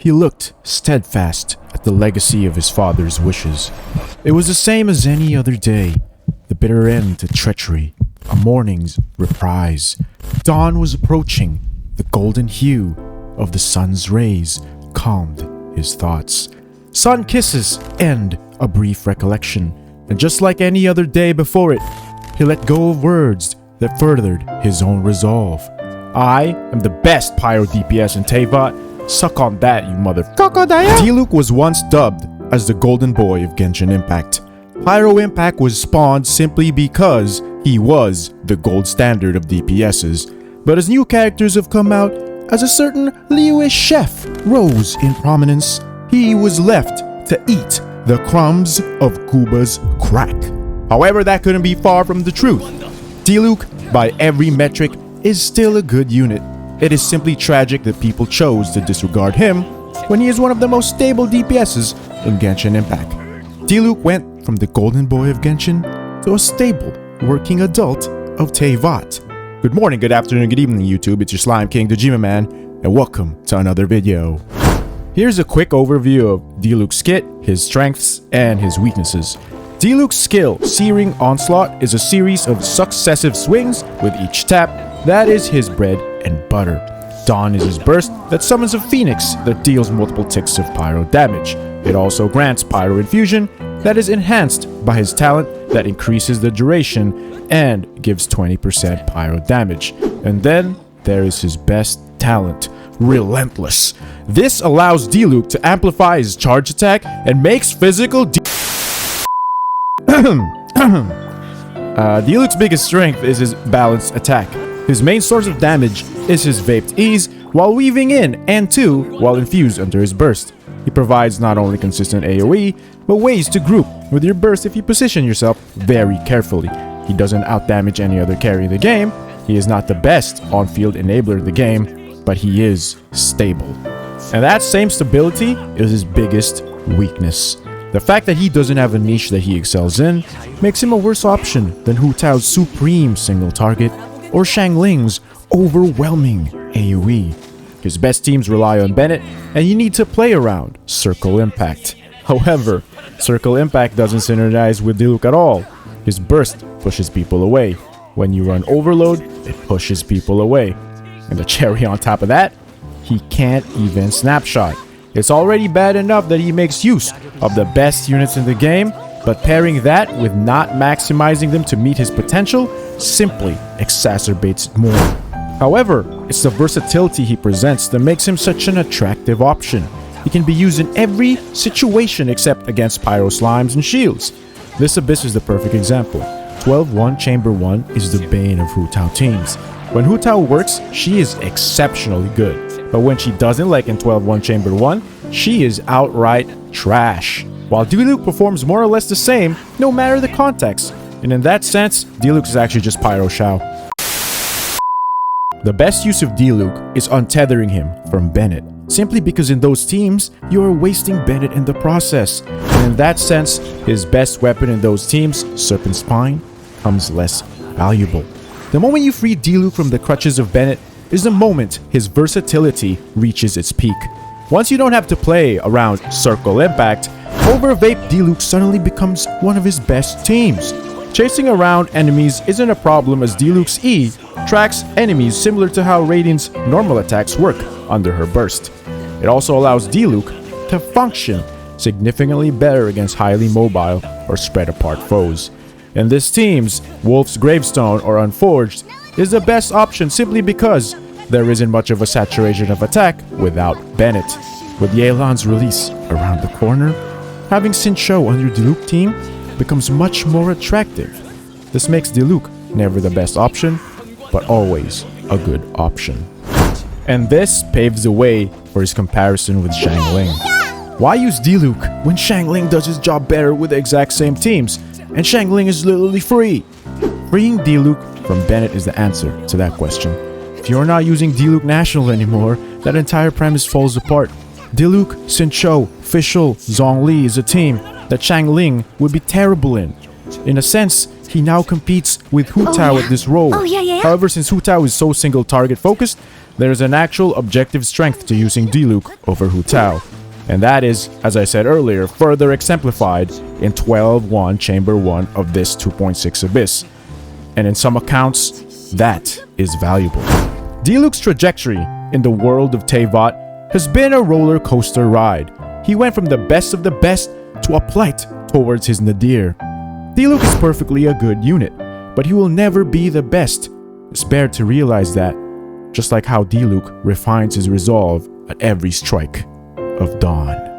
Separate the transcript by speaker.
Speaker 1: He looked steadfast at the legacy of his father's wishes. It was the same as any other day, the bitter end to treachery, a morning's reprise. Dawn was approaching. The golden hue of the sun's rays calmed his thoughts. Sun kisses end a brief recollection, and just like any other day before it, he let go of words that furthered his own resolve. I am the best pyro DPS in Teyvat. Suck on that, you motherfucker. Diluc was once dubbed as the golden boy of Genshin Impact. Pyro Impact was spawned simply because he was the gold standard of DPSs. But as new characters have come out, as a certain Liu-ish chef rose in prominence, he was left to eat the crumbs of Kuba's crack. However, that couldn't be far from the truth. Diluc, by every metric, is still a good unit. It is simply tragic that people chose to disregard him when he is one of the most stable DPSs in Genshin Impact. Diluc went from the golden boy of Genshin to a stable, working adult of Teyvat. Good morning, good afternoon, good evening, YouTube. It's your Slime King, the Jima Man, and welcome to another video. Here's a quick overview of Diluc's kit, his strengths, and his weaknesses. Diluc's skill, Searing Onslaught, is a series of successive swings with each tap. That is his bread and butter. Dawn is his burst that summons a phoenix that deals multiple ticks of pyro damage. It also grants pyro infusion that is enhanced by his talent that increases the duration and gives 20% pyro damage. And then there is his best talent, Relentless. This allows Diluc to amplify his charge attack and makes physical Diluc's biggest strength is his balanced attack. His main source of damage is his vaped ease while weaving in, and 2 while infused under his burst. He provides not only consistent AoE, but ways to group with your burst if you position yourself very carefully. He doesn't outdamage any other carry in the game. He is not the best on-field enabler of the game, but he is stable. And that same stability is his biggest weakness. The fact that he doesn't have a niche that he excels in makes him a worse option than Hu Tao's supreme single target or XIANGLING's overwhelming AoE. His best teams rely on Bennett, and you need to play around Circle Impact. However, Circle Impact doesn't synergize with Diluc at all. His burst pushes people away. When you run Overload, it pushes people away. And the cherry on top of that, he can't even snapshot. It's already bad enough that he makes use of the best units in the game, but pairing that with not maximizing them to meet his potential simply exacerbates it more. However, it's the versatility he presents that makes him such an attractive option. He can be used in every situation except against pyro slimes and shields. This Abyss is the perfect example. 12-1 Chamber 1 is the bane of Hu Tao teams. When Hu Tao works, she is exceptionally good. But when she doesn't, like in 12-1 Chamber 1, she is outright trash. While Diluc performs more or less the same, no matter the context. And in that sense, Diluc is actually just Pyro Shao. The best use of Diluc is untethering him from Bennett, simply because in those teams, you are wasting Bennett in the process. And in that sense, his best weapon in those teams, Serpent Spine, comes less valuable. The moment you free Diluc from the crutches of Bennett is the moment his versatility reaches its peak. Once you don't have to play around Circle Impact, Overvape Diluc suddenly becomes one of his best teams. Chasing around enemies isn't a problem as Diluc's E tracks enemies similar to how Radiant's normal attacks work under her burst. It also allows Diluc to function significantly better against highly mobile or spread apart foes. In this team's Wolf's Gravestone or Unforged is the best option simply because there isn't much of a saturation of attack without Bennett. With Yelan's release around the corner, having Xinqiu on your Diluc team becomes much more attractive. This makes Diluc never the best option, but always a good option. And this paves the way for his comparison with XIANGLING. Why use Diluc when XIANGLING does his job better with the exact same teams, and XIANGLING is literally free? Freeing Diluc from Bennett is the answer to that question. If you're not using Diluc National anymore, that entire premise falls apart. Diluc, Xinqiu, Fischl, Zhongli is a team that XIANGLING would be terrible in. In a sense, he now competes with Hu Tao at this role. However, since Hu Tao is so single target focused, there's an actual objective strength to using Diluc over Hu Tao. And that is, as I said earlier, further exemplified in 12-1 Chamber 1 of this 2.6 Abyss. And in some accounts, that is valuable. Diluc's trajectory in the world of Teyvat has been a roller coaster ride. He went from the best of the best to a plight towards his nadir. Diluc is perfectly a good unit, but he will never be the best. It's fair to realize that, just like how Diluc refines his resolve at every strike of dawn.